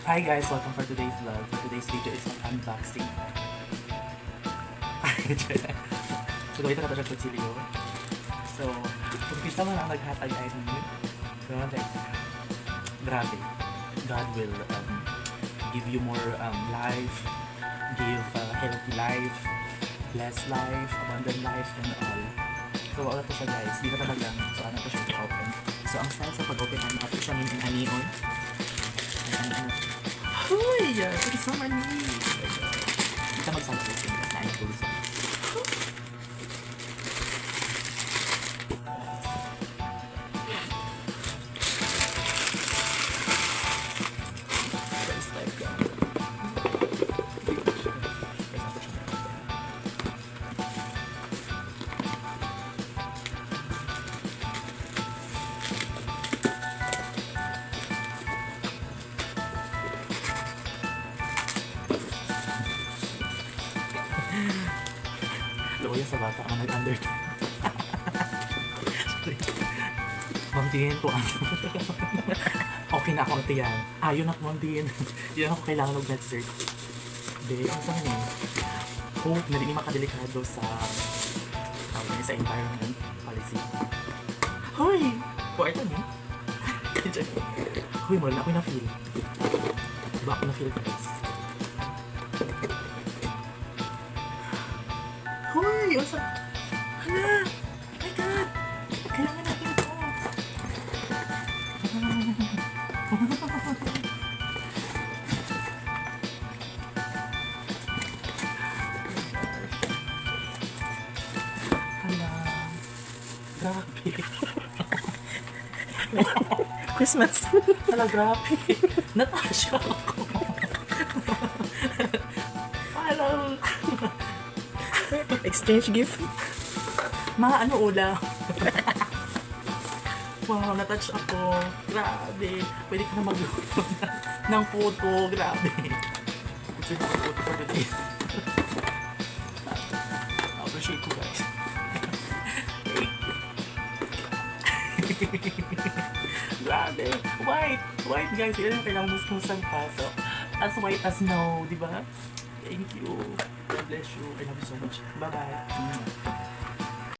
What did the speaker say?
Hi guys, welcome for today's vlog. For today's video is an unboxing. So gawin na natin ang kutsilyo. So, kung pisa man ang naghatag ay ni, so like, grabe. God will give you more life, give healthy life, blessed life, abundant life, and all. So, ano po siya guys, dito talaga. So, ano po siya i-open. So, ang style sa pag-open, ano po siya min anion. Uy! It's so many! Kita mag-sunset yun. Nain ko sa Loya sa bata ang nag-under. Mamdihin ko ang okay na ako tiyan. Ayun ako mamdihin. Yun ako kailangan ng blood cert. Hindi, ang saan yun? Hope na hindi makadelikado sa environment policy. Hoy! Kuwarta niyo? Hoy, wala ako na-feel. Diba ako na-feel guys? Hoy! Usa! Hala! My God! Kailangan natin ito! Hala! Grabe! Christmas. Hala, grabe! Natasha ako! Parang... Exchange gift. Mga ano ulam? Wow, natouch ako. Grabe. Pwede ka na magluto ng photo. Grabe. Ito yung photo for the day. Appreciate ko guys. Grabe. White. White guys. Yan yung kailangan musmusan pa. So, as white as snow. Diba? Thank you. God bless you. I love you so much. Bye-bye.